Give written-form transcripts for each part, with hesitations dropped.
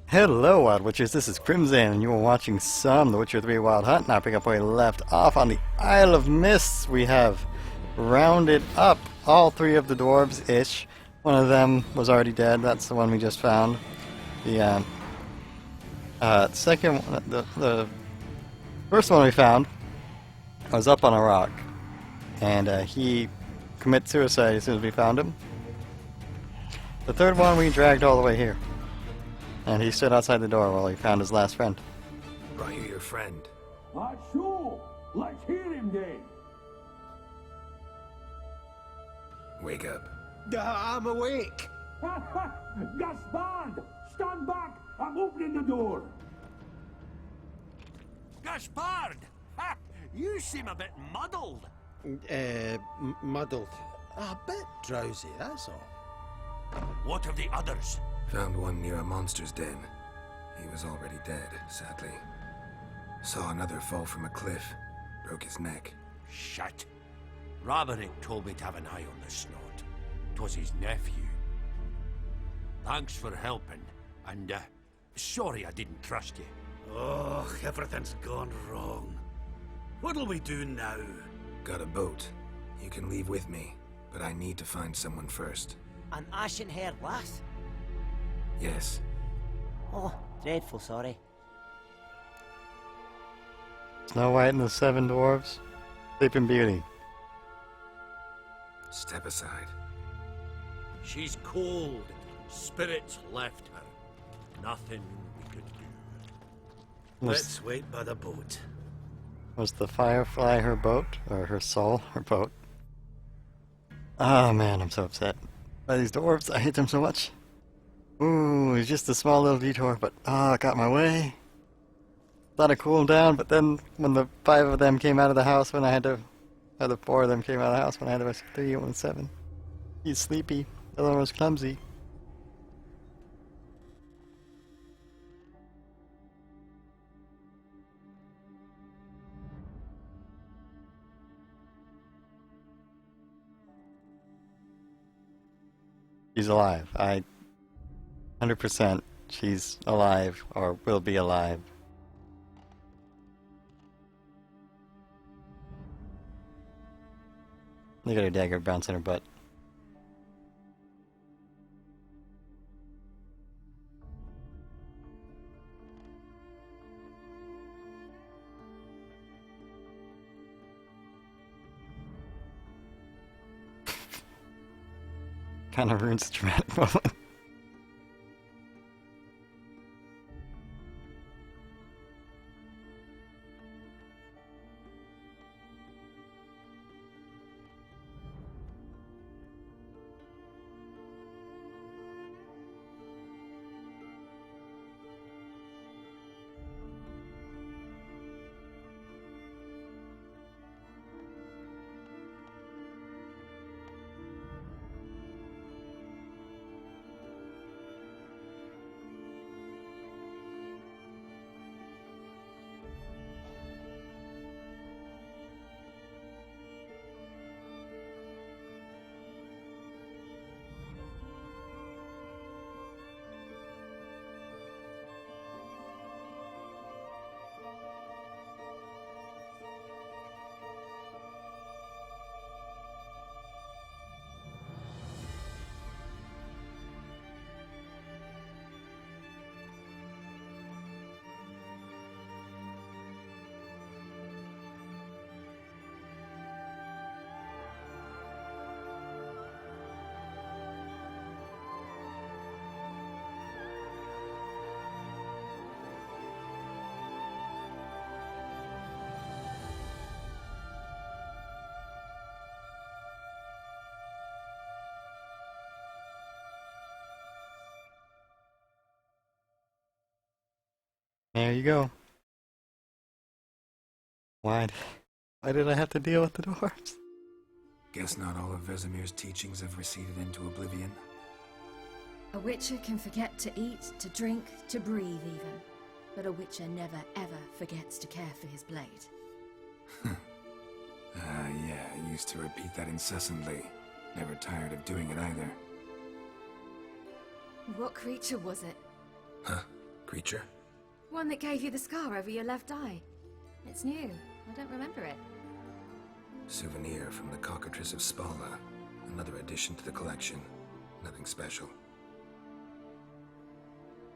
Hello, Wild Witchers. This is Crimson, and you are watching some The Witcher 3 Wild Hunt. Now pick up where we left off on the Isle of Mists. We have rounded up all three of the dwarves-ish. One of them was already dead. That's the one we just found. The second one, the first one we found was up on a rock, and he committed suicide as soon as we found him. The third one we dragged all the way here. And he stood outside the door while he found his last friend. Brought you your friend. Sure. Let's hear him then. Wake up. I'm awake. Gaspard! Stand back! I'm opening the door. Gaspard! Ha! You seem a bit muddled. Muddled. A bit drowsy, that's all. What of the others? Found one near a monster's den. He was already dead, sadly. Saw another fall from a cliff. Broke his neck. Shit. Roderick told me to have an eye on the snot. 'Twas his nephew. Thanks for helping, and sorry I didn't trust you. Oh, everything's gone wrong. What'll we do now? Got a boat. You can leave with me, but I need to find someone first. An ashen-haired lass? Yes. Oh, dreadful sorry. Snow White and the Seven Dwarves. Sleeping Beauty. Step aside. She's cold. Spirits left her. Nothing we could do. Let's wait by the boat. Was the Firefly her boat? Or her soul her boat? Oh man, I'm so upset by these dwarves. I hate them so much. Ooh, it's just a small little detour, but it got my way. Thought I'd cool them down, but then when the 5 of them came out of the house when I had to, or the 4 of them came out of the house when I had to rescue 3 and 7. He's sleepy. The other one was clumsy. She's alive. 100% she's alive, or will be alive. Look at her dagger bouncing her butt. Kind of ruins the dramatic moment. There you go. Why did I have to deal with the dwarves? Guess not all of Vesemir's teachings have receded into oblivion. A witcher can forget to eat, to drink, to breathe even. But a witcher never ever forgets to care for his blade. Yeah, I used to repeat that incessantly. Never tired of doing it either. What creature was it? Huh? Creature? One that gave you the scar over your left eye. It's new. I don't remember it. Souvenir from the cockatrice of Spala. Another addition to the collection. Nothing special.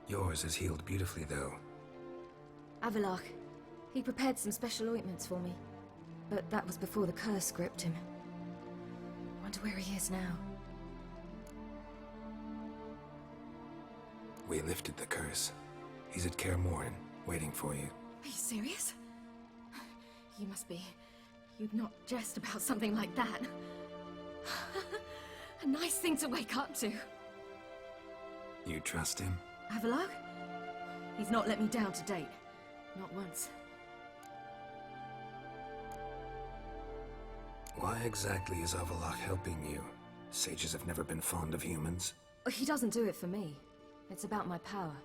Yours has healed beautifully, though. Avalok. He prepared some special ointments for me. But that was before the curse gripped him. Wonder where he is now. We lifted the curse. He's at Kaer Morhen, waiting for you. Are you serious? You must be. You'd not jest about something like that. A nice thing to wake up to. You trust him? Avalok? He's not let me down to date. Not once. Why exactly is Avalok helping you? Sages have never been fond of humans. He doesn't do it for me. It's about my power.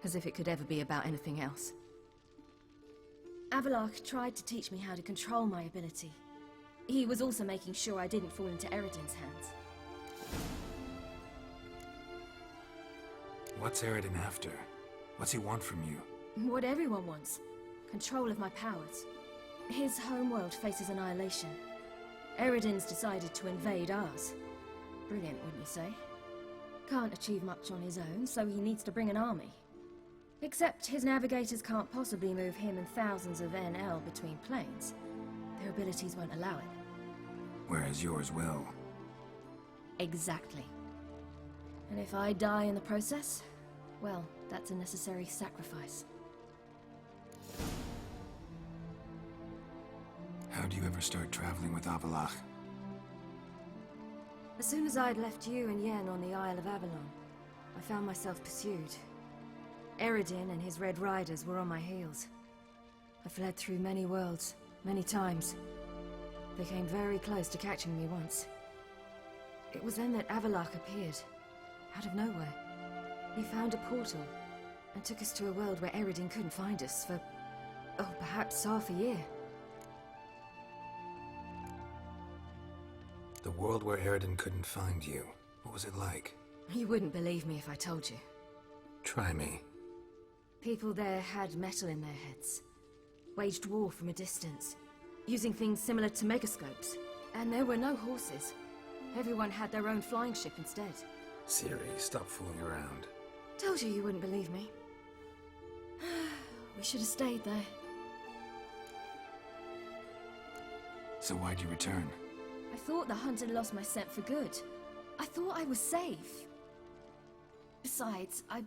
As if it could ever be about anything else. Avalok tried to teach me how to control my ability. He was also making sure I didn't fall into Eredin's hands. What's Eredin after? What's he want from you? What everyone wants. Control of my powers. His homeworld faces annihilation. Eredin's decided to invade ours. Brilliant, wouldn't you say? Can't achieve much on his own, so he needs to bring an army. Except his navigators can't possibly move him and thousands of NL between planes. Their abilities won't allow it. Whereas yours will. Exactly. And if I die in the process, well, that's a necessary sacrifice. How do you ever start traveling with Avalok? As soon as I'd left you and Yen on the Isle of Avalon, I found myself pursued. Eredin and his Red Riders were on my heels. I fled through many worlds, many times. They came very close to catching me once. It was then that Avalok appeared, out of nowhere. He found a portal, and took us to a world where Eredin couldn't find us for, oh, perhaps half a year. The world where Eredin couldn't find you. What was it like? You wouldn't believe me if I told you. Try me. People there had metal in their heads, waged war from a distance, using things similar to megascopes. And there were no horses. Everyone had their own flying ship instead. Ciri, stop fooling around. Told you wouldn't believe me. We should have stayed there. So why'd you return? I thought the hunt had lost my scent for good. I thought I was safe. Besides, I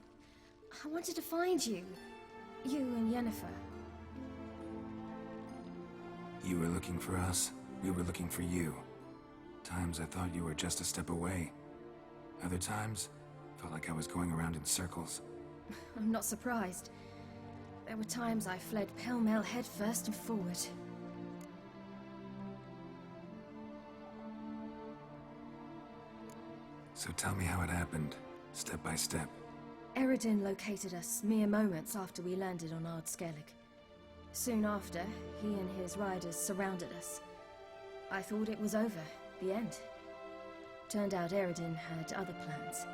wanted to find you. You and Yennefer. You were looking for us. We were looking for you. Times I thought you were just a step away. Other times, felt like I was going around in circles. I'm not surprised. There were times I fled pell-mell headfirst and forward. So tell me how it happened, step by step. Eredin located us mere moments after we landed on Ard Skellig. Soon after, he and his riders surrounded us. I thought it was over, the end. Turned out Eredin had other plans.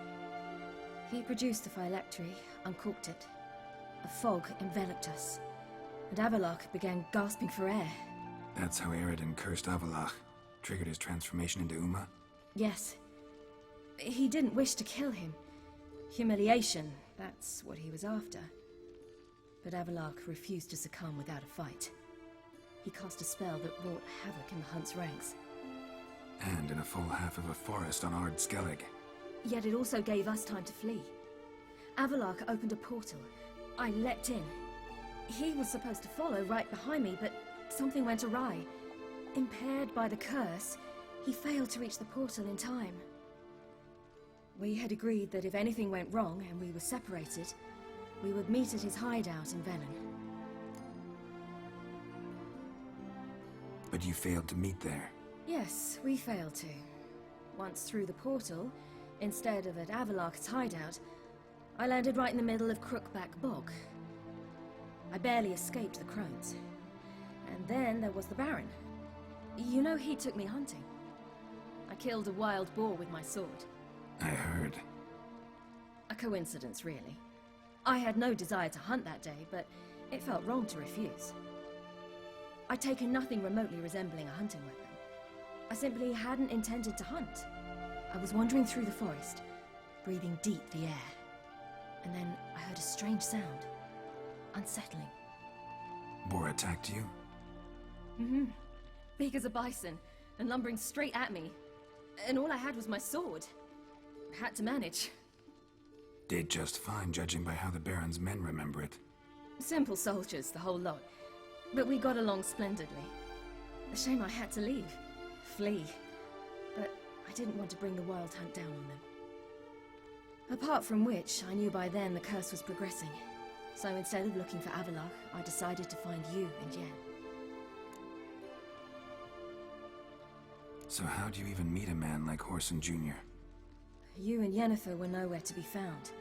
He produced the phylactery, uncorked it. A fog enveloped us, and Avalok began gasping for air. That's how Eredin cursed Avalok, triggered his transformation into Uma? Yes. He didn't wish to kill him. Humiliation, that's what he was after. But Avalok refused to succumb without a fight. He cast a spell that wrought havoc in the hunt's ranks. And in a full half of a forest on Ard Skellig. Yet it also gave us time to flee. Avalok opened a portal. I leapt in. He was supposed to follow right behind me, but something went awry. Impaired by the curse, he failed to reach the portal in time. We had agreed that if anything went wrong and we were separated, we would meet at his hideout in Velen. But you failed to meet there. Yes, we failed to. Once through the portal, instead of at Avalok's hideout, I landed right in the middle of Crookback Bog. I barely escaped the crones. And then there was the Baron. You know, he took me hunting. I killed a wild boar with my sword. I heard. A coincidence, really. I had no desire to hunt that day, but it felt wrong to refuse. I'd taken nothing remotely resembling a hunting weapon. I simply hadn't intended to hunt. I was wandering through the forest, breathing deep the air. And then I heard a strange sound. Unsettling. Boar attacked you? Mm-hmm. Big as a bison, and lumbering straight at me. And all I had was my sword. Had to manage. Did just fine, judging by how the Baron's men remember it. Simple soldiers, the whole lot. But we got along splendidly. A shame I had to leave. Flee. But I didn't want to bring the wild hunt down on them. Apart from which, I knew by then the curse was progressing. So instead of looking for Avallac'h, I decided to find you and Yen. So how'd you even meet a man like Whoreson Jr.? You and Yennefer were nowhere to be found,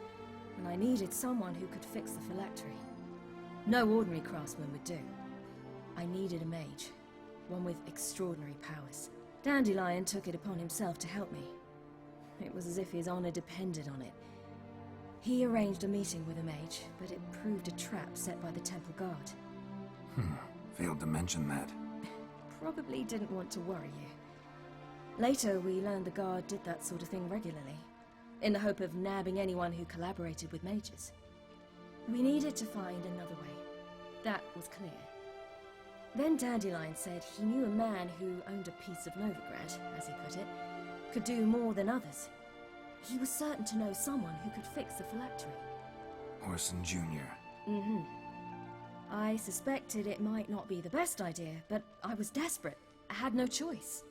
and I needed someone who could fix the phylactery. No ordinary craftsman would do. I needed a mage, one with extraordinary powers. Dandelion took it upon himself to help me. It was as if his honor depended on it. He arranged a meeting with a mage, but it proved a trap set by the temple guard. Failed to mention that. Probably didn't want to worry you. Later, we learned the guard did that sort of thing regularly, in the hope of nabbing anyone who collaborated with mages. We needed to find another way. That was clear. Then Dandelion said he knew a man who owned a piece of Novigrad, as he put it, could do more than others. He was certain to know someone who could fix the phylactery. Whoreson Jr. Mm-hmm. I suspected it might not be the best idea, but I was desperate. I had no choice.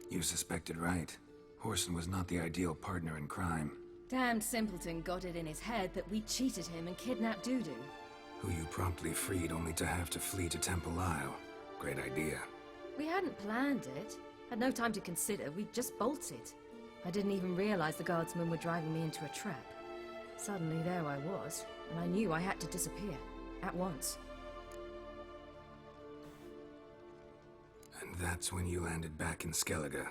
You suspected right. Whoreson was not the ideal partner in crime. Damned simpleton got it in his head that we cheated him and kidnapped Dudu. Who you promptly freed only to have to flee to Temple Isle. Great idea. We hadn't planned it. Had no time to consider. We just bolted. I didn't even realize the guardsmen were driving me into a trap. Suddenly there I was, and I knew I had to disappear. At once. And that's when you landed back in Skellige.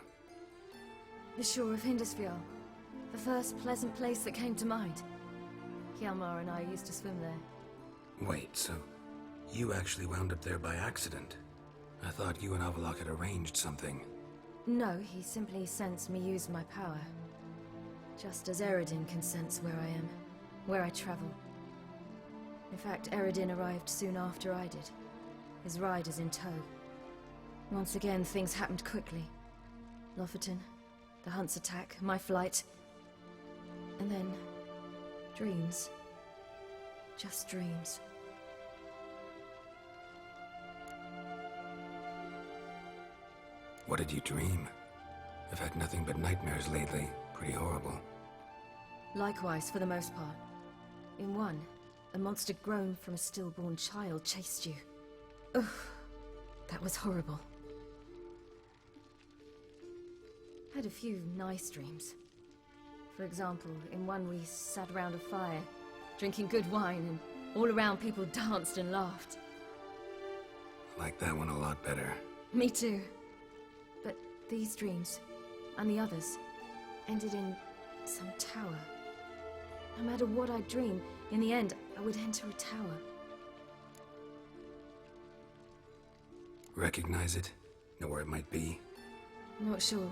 The shore of Hindisfjall. The first pleasant place that came to mind. Hjalmar and I used to swim there. Wait, so you actually wound up there by accident? I thought you and Avallac'h had arranged something. No, he simply sensed me use my power. Just as Eredin can sense where I am, where I travel. In fact, Eredin arrived soon after I did. His riders in tow. Once again, things happened quickly. Lofoten, the hunt's attack, my flight. And then, dreams. Just dreams. What did you dream? I've had nothing but nightmares lately. Pretty horrible. Likewise, for the most part. In one, a monster grown from a stillborn child chased you. Ugh, that was horrible. Had a few nice dreams. For example, in one we sat around a fire, drinking good wine, and all around people danced and laughed. Like that one a lot better. Me too. But these dreams, and the others, ended in some tower. No matter what I dream, in the end, I would enter a tower. Recognize it? Know where it might be? Not sure.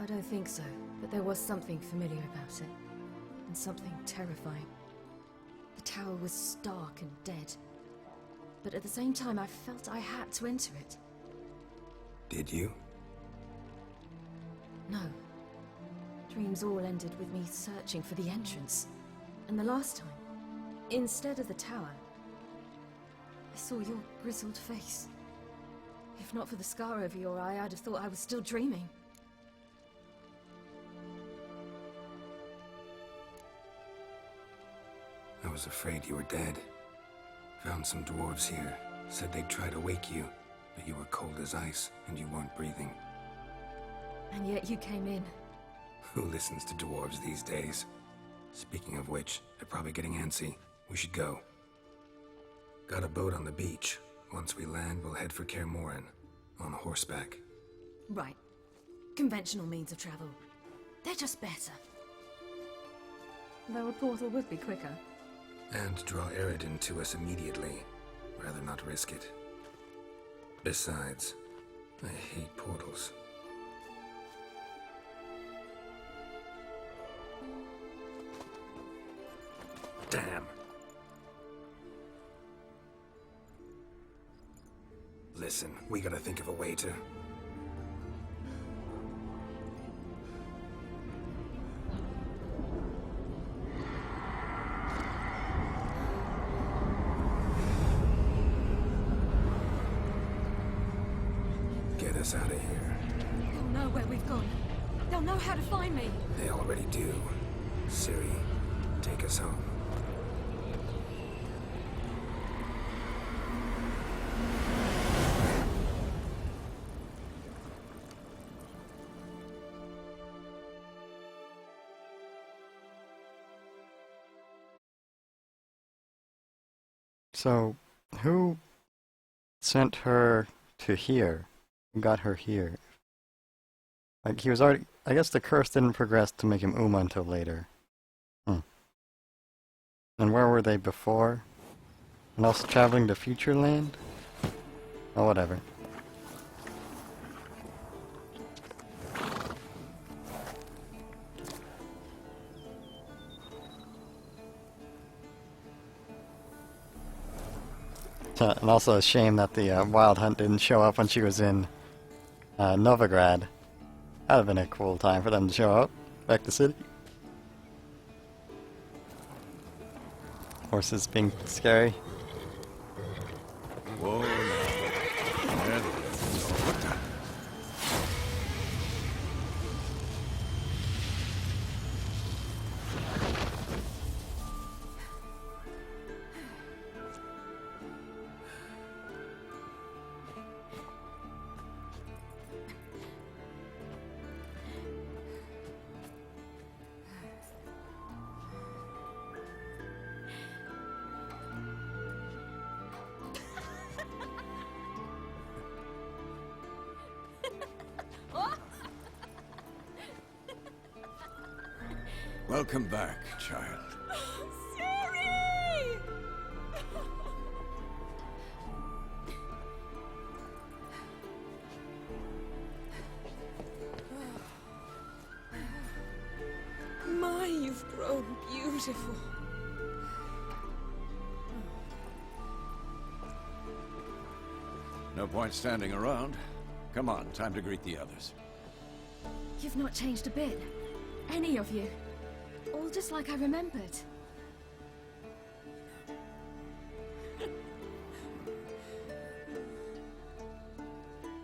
I don't think so, but there was something familiar about it. And something terrifying. The tower was stark and dead. But at the same time, I felt I had to enter it. Did you? No. Dreams all ended with me searching for the entrance. And the last time, instead of the tower, I saw your grizzled face. If not for the scar over your eye, I'd have thought I was still dreaming. I was afraid you were dead. Found some dwarves here. Said they'd try to wake you, but you were cold as ice and you weren't breathing. And yet you came in. Who listens to dwarves these days? Speaking of which, they're probably getting antsy. We should go. Got a boat on the beach. Once we land, we'll head for Kaer Morhen. On horseback. Right. Conventional means of travel. They're just better. Though a portal would be quicker. And draw Eredin to us immediately. Rather not risk it. Besides, I hate portals. Damn. Listen, we gotta think of a way to... get us out of here. They'll know where we've gone. They'll know how to find me. They already do. Ciri, take us home. So, who sent her to here? Who got her here? Like, he was already... I guess the curse didn't progress to make him Uma until later. And where were they before? And also traveling to Future Land? Oh, whatever. And also a shame that the Wild Hunt didn't show up when she was in Novigrad. That would have been a cool time for them to show up. Back to city. Horses being scary. Whoa, now. There it is. What the? Welcome back, child. Ciri! My, you've grown beautiful. No point standing around. Come on, time to greet the others. You've not changed a bit. Any of you. All just like I remembered.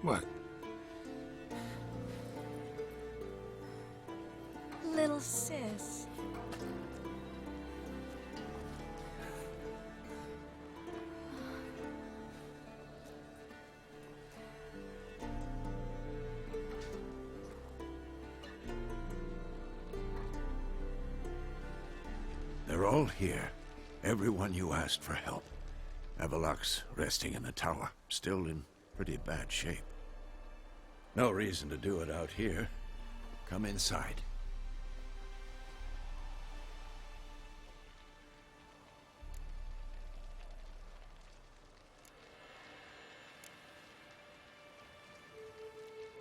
What? Little sis. They're all here. Everyone you asked for help. Avalok's resting in the tower, still in pretty bad shape. No reason to do it out here. Come inside.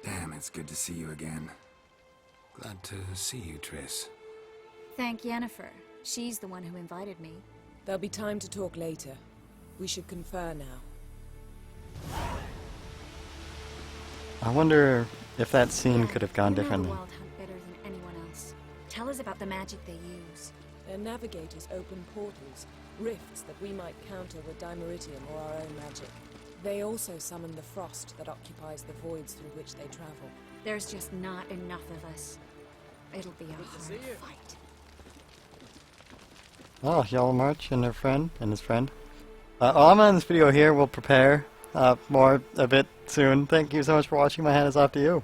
Damn, it's good to see you again. Glad to see you, Triss. Thank Yennefer. She's the one who invited me. There'll be time to talk later. We should confer now. I wonder if that scene could have gone You know differently. the Wild Hunt better than anyone else. Tell us about the magic they use. Their navigators open portals, rifts that we might counter with Dimeritium or our own magic. They also summon the frost that occupies the voids through which they travel. There's just not enough of us. It'll be a hard fight. Oh, Yellow March and her friend, and his friend. All I'm on this video here. We'll prepare more a bit soon. Thank you so much for watching. My hand is off to you.